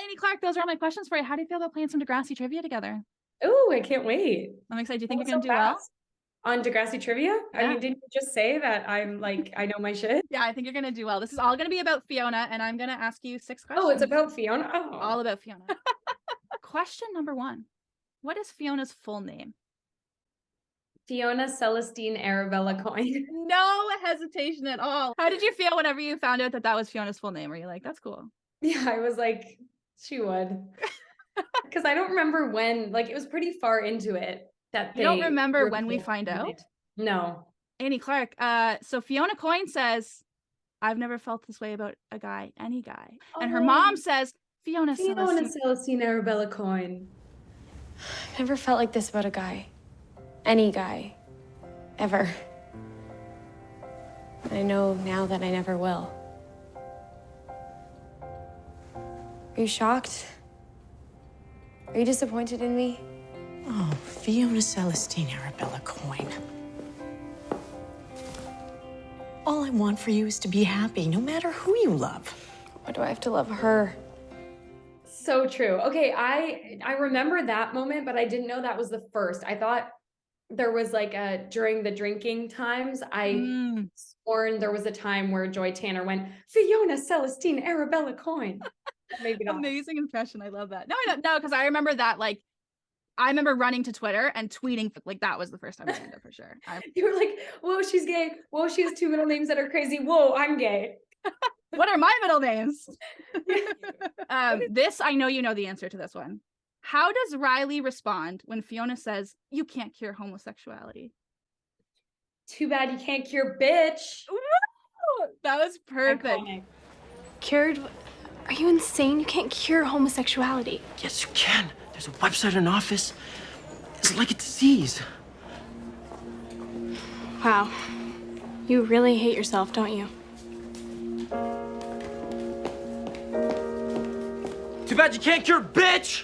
Annie Clark, those are all my questions for you. How do you feel about playing some Degrassi Trivia together? Oh, I can't wait. I'm excited. Do you think you're going to do well? On Degrassi Trivia? Yeah. I mean, didn't you just say that I'm like, I know my shit? Yeah, I think you're going to do well. This is all going to be about Fiona, and I'm going to ask you 6 questions. Oh, it's about Fiona? Oh. All about Fiona. Question number 1. What is Fiona's full name? Fiona Celestine Arabella Coyne. No hesitation at all. How did you feel whenever you found out that that was Fiona's full name? Were you like, that's cool? Yeah, I was like, she would. Because I don't remember when, like, it was pretty far into it that You don't remember when we find out? No. Annie Clark. So Fiona Coyne says, I've never felt this way about a guy, any guy. And her mom says, Fiona Celestine Arabella Coyne. I've never felt like this about a guy. Any guy. Ever. I know now that I never will. Are you shocked? Are you disappointed in me? Oh, Fiona Celestine Arabella Coyne. All I want for you is to be happy, no matter who you love. Why do I have to love her? So true. Okay, I remember that moment, but I didn't know that was the first. I thought there was like during the drinking times, I sworn there was a time where Joy Tanner went, Fiona Celestine Arabella Coyne. Maybe not. Amazing impression. I love that. No, I don't know, because I remember that, like, I remember running to Twitter and tweeting, like, that was the first time I learned it for sure. You were like, whoa, she's gay. Whoa, she has 2 middle names that are crazy. Whoa, I'm gay. What are my middle names? This, I know you know the answer to this one. How does Riley respond when Fiona says, you can't cure homosexuality? Too bad you can't cure bitch. Woo! That was perfect. Iconic. Cured? Are you insane? You can't cure homosexuality. Yes, you can. There's a website and office. It's like a disease. Wow. You really hate yourself, don't you? Too bad you can't cure bitch!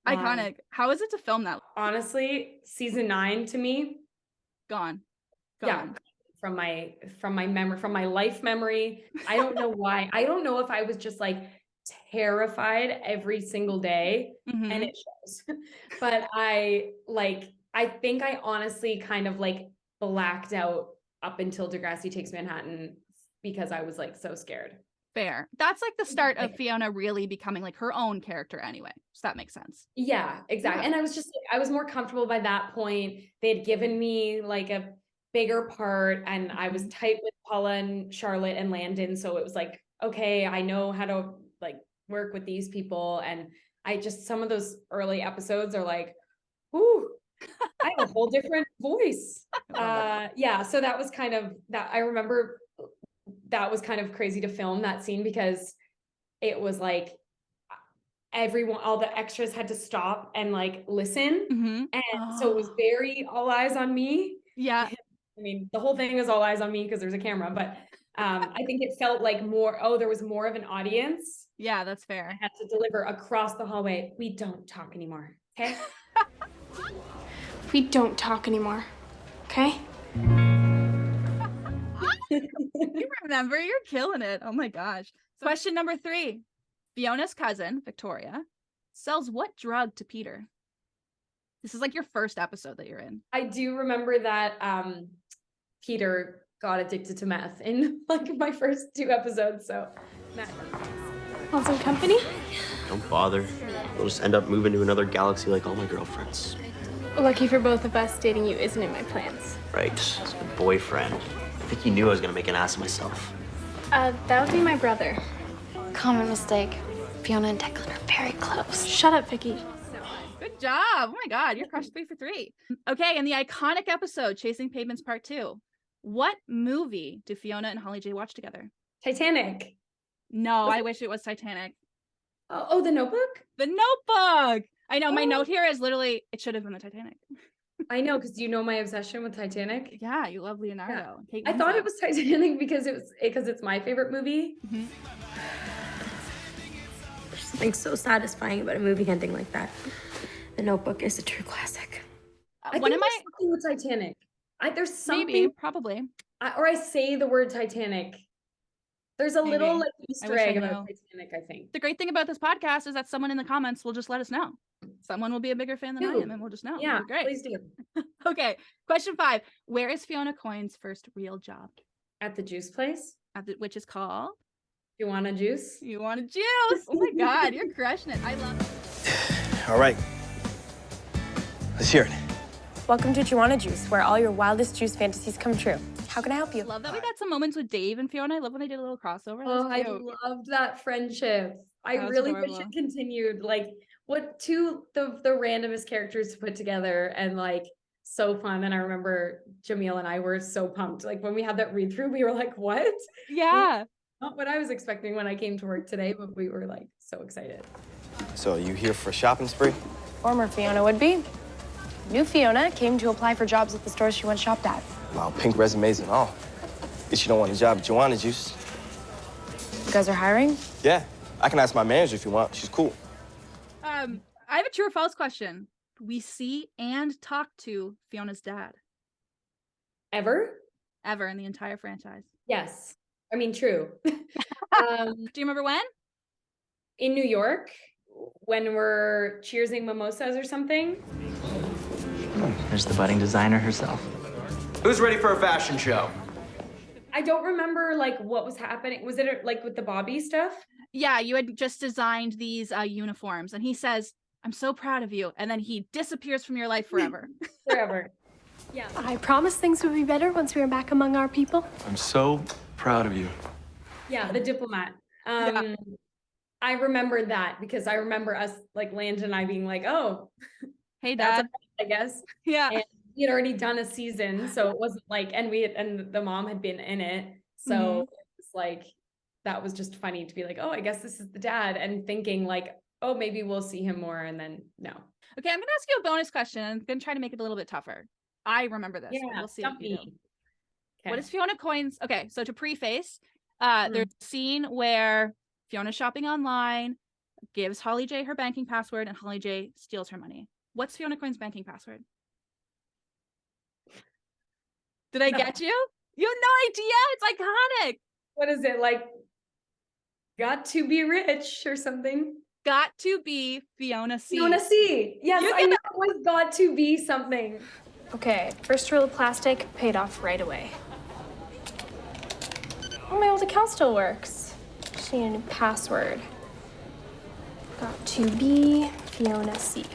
Iconic. How is it to film that? Honestly, season 9 to me. Gone. Yeah. From my memory, from my life memory. I don't know why. I don't know if I was just like terrified every single day, and it shows. But I think I honestly kind of like blacked out up until Degrassi Takes Manhattan because I was like so scared. Fair. That's like the start of Fiona really becoming like her own character anyway. So that makes sense. Yeah, exactly. Yeah. And I was just like, I was more comfortable by that point. They had given me like a bigger part, and I was tight with Paula and Charlotte and Landon. So it was like, okay, I know how to like work with these people. And I just, some of those early episodes are like, whoo, I have a whole different voice. Yeah. So that was kind of that. I remember that was kind of crazy to film that scene because it was like everyone, all the extras had to stop and like listen. And so it was very all eyes on me. Yeah. I mean, the whole thing was all eyes on me because there's a camera, but I think it felt like more, there was more of an audience. Yeah, that's fair. I had to deliver across the hallway. We don't talk anymore. Okay. We don't talk anymore. Okay. You remember, you're killing it. Oh my gosh. So question number 3. Fiona's cousin, Victoria, sells what drug to Peter? This is like your first episode that you're in. I do remember that Peter got addicted to meth in like my first 2 episodes. So meth. Want some company? Don't bother. We'll just end up moving to another galaxy like all my girlfriends. Lucky for both of us, dating you isn't in my plans. Right. As a boyfriend. I think you knew I was gonna make an ass of myself. That would be my brother. Common mistake. Fiona and Declan are very close. Shut up, Vicky. Good job. Oh my God, you're crushed 3 for 3. Okay, in the iconic episode, Chasing Pavements Part 2, what movie do Fiona and Holly J watch together? Titanic. No, I wish it was Titanic. Oh, The Notebook? The Notebook! I know, my note here is literally, it should have been the Titanic. I know, because you know my obsession with Titanic. Yeah, you love Leonardo. Yeah. I thought it was Titanic because it's my favorite movie. There's something so satisfying about a movie ending like that. The Notebook is a true classic. I think there's something with Titanic. There's something. Maybe, probably. Or I say the word Titanic There's a little Maybe. like I Easter wish I egg about knew. Titanic, I think. The great thing about this podcast is that someone in the comments will just let us know. Someone will be a bigger fan than I Ooh. am, and we'll just know. Yeah, It'll be great. please do. Okay, question 5. Where is Fiona Coyne's first real job? At the juice place? Which is called You want a juice? You Want a Juice. Oh my God, you're crushing it. I love it. All right. Let's hear it. Welcome to Juana Juice, where all your wildest juice fantasies come true. How can I help you? Love that we got some moments with Dave and Fiona. I love when they did a little crossover. That was Oh, I cute. loved that friendship. I That was really wish adorable. it continued. Like, what the randomest characters to put together, and like so fun. And I remember Jamil and I were so pumped. Like when we had that read through, we were like, what? Yeah. Not what I was expecting when I came to work today, but we were like so excited. So you here for a shopping spree? Former Fiona would be. New Fiona came to apply for jobs at the stores she once shopped at. Wow, pink resumes and all. Guess you don't want a job at Juana Juice. You guys are hiring? Yeah, I can ask my manager if you want. She's cool. I have a true or false question. We see and talk to Fiona's dad Ever? ever in the entire franchise. Yes. I mean, true. Do you remember when? In New York, when we're cheersing mimosas or something. There's the budding designer herself. Who's ready for a fashion show? I don't remember like what was happening. Was it like with the Bobby stuff? Yeah, you had just designed these uniforms, and he says, "I'm so proud of you," and then he disappears from your life forever. Forever. Yeah. I promised things would be better once we were back among our people. I'm so proud of you. Yeah, the diplomat. Yeah. I remember that because I remember us, like Landon and I being like, oh, Hey, that's Dad. I guess. Yeah. And we had already done a season, so it wasn't like, and the mom had been in it. So Mhm. it was like, that was just funny to be like, oh, I guess this is the dad, and thinking like, oh, maybe we'll see him more. And then no. Okay, I'm going to ask you a bonus question. I'm going to try to make it a little bit tougher. I remember this. But Yeah, we'll see if stump you do. me. What Okay. is Fiona Coyne's? Okay, so to preface, Mm. there's a scene where Fiona's shopping online, gives Holly J her banking password, and Holly J steals her money. What's Fiona Coyne's banking password? Did I No. get you? You have no idea. It's iconic. What is it like? Got to be rich or something? Got to be Fiona C. Fiona C. Yes, You I get know it was got to be something. Okay, first roll of plastic paid off right away. Oh, my old account still works. Just need a new password. Got to be Fiona C.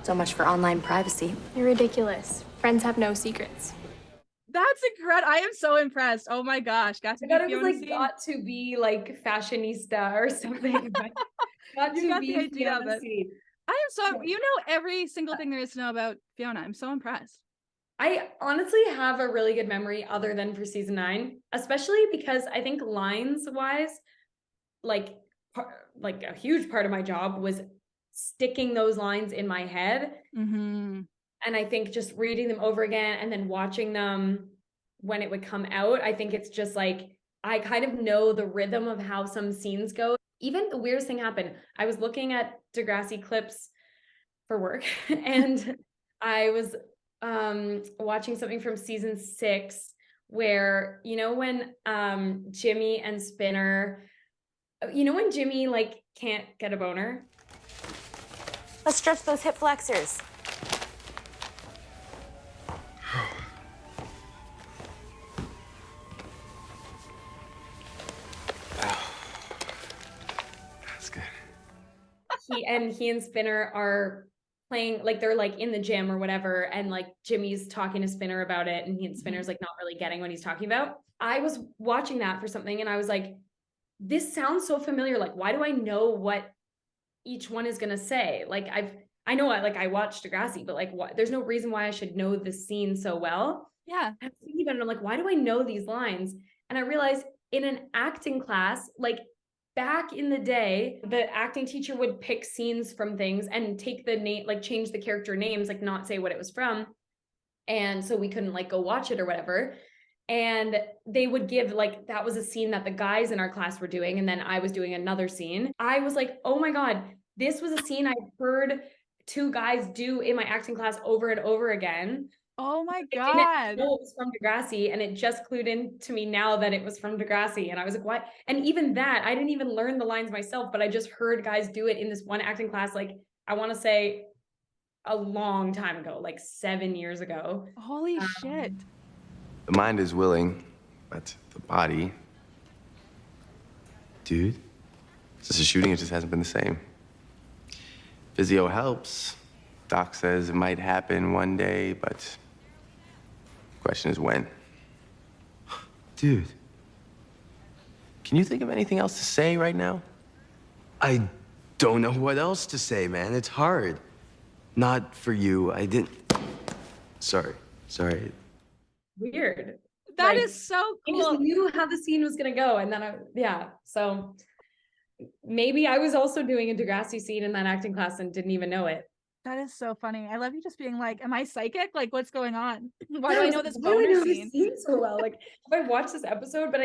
So much for online privacy. You're ridiculous. Friends have no secrets. That's incredible. I am so impressed. Oh my gosh. Got to I be thought it was Fiona like C. got to be like fashionista or something. Got You to got be the idea of Fiona it. C. I am so, you know every single thing there is to know about Fiona. I'm so impressed. I honestly have a really good memory other than for season 9, especially because I think lines wise, like a huge part of my job was sticking those lines in my head. Mm-hmm. And I think just reading them over again and then watching them when it would come out, I think it's just like, I kind of know the rhythm of how some scenes go. Even the weirdest thing happened. I was looking at Degrassi clips for work and I was watching something from season 6 where, you know, when Jimmy and Spinner, you know, when Jimmy like can't get a boner. Let's stretch those hip flexors. That's good. He and Spinner are playing, like they're like in the gym or whatever, and like Jimmy's talking to Spinner about it, and he and Spinner's like not really getting what he's talking about. I was watching that for something and I was like, this sounds so familiar. Like, why do I know what each one is gonna say? Like I know I watched Degrassi, but like what, there's no reason why I should know this scene so well. Yeah. I'm thinking about it, I'm like, why do I know these lines? And I realized in an acting class, like back in the day, the acting teacher would pick scenes from things and take the name, like change the character names, like not say what it was from. And so we couldn't like go watch it or whatever. And they would give like, that was a scene that the guys in our class were doing. And then I was doing another scene. I was like, oh my God, this was a scene I heard 2 guys do in my acting class over and over again. Oh my I didn't God. know it was from Degrassi, and it just clued in to me now that it was from Degrassi. And I was like, what? And even that, I didn't even learn the lines myself, but I just heard guys do it in this one acting class, like, I want to say a long time ago, like 7 years ago. Holy shit. The mind is willing, but the body... Dude, since the shooting, it just hasn't been the same. Physio helps. Doc says it might happen one day, but the question is when. Dude, can you think of anything else to say right now? I don't know what else to say, man. It's hard. Not for you. I didn't... Sorry. Weird. That Like, is so I cool. just knew how the scene was gonna go, and then so maybe I was also doing a Degrassi scene in that acting class and didn't even know it. That is so funny. I love you just being like, am I psychic? Like, what's going on? Why do I know this Why do I boner know this scene? scene so well? Like, have I watched this episode? But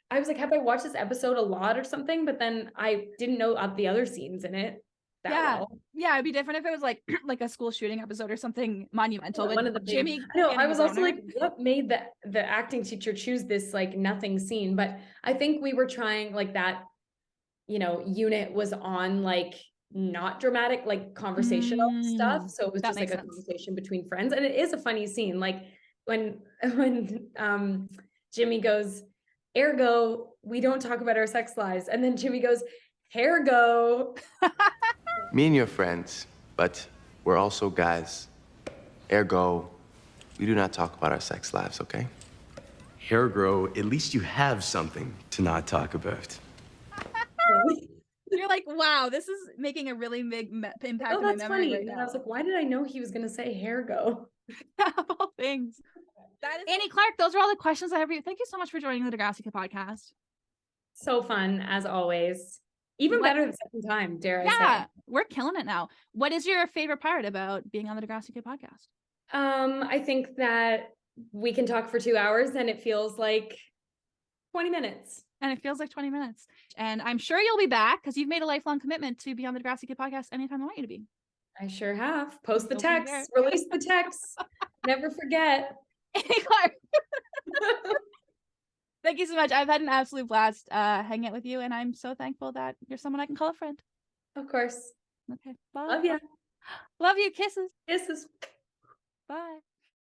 I was like, have I watched this episode a lot or something? But then I didn't know the other scenes in it that well. Yeah, it'd be different if it was like like a school shooting episode or something monumental. One of the Jimmy. I was also like, what made the acting teacher choose this like nothing scene? But I think we were trying like that, unit was on like not dramatic, like conversational stuff. So it was just like a conversation between friends. And it is a funny scene. Like when Jimmy goes, ergo, we don't talk about our sex lives. And then Jimmy goes, ergo. Me and your friends, but we're also guys. Ergo, we do not talk about our sex lives, okay? Hair grow, at least you have something to not talk about. You're like, wow, this is making a really big impact in my memory funny. right And now. I was like, why did I know he was going to say ergo? Of all things. Annie Clark, those are all the questions I have for you. Thank you so much for joining the Degrassi Kid podcast. So fun, as always. Even better the second time, dare I say. Yeah, we're killing it now. What is your favorite part about being on the Degrassi Kid podcast? I think that we can talk for 2 hours and it feels like 20 minutes. And it feels like 20 minutes. And I'm sure you'll be back because you've made a lifelong commitment to be on the Degrassi Kid podcast anytime I want you to be. I sure have. Post the text. Release the text. Never forget. Annie Clark. Thank you so much. I've had an absolute blast hanging out with you, and I'm so thankful that you're someone I can call a friend. Of course. Okay. Bye. Love you. Love you. Kisses. Kisses. Bye.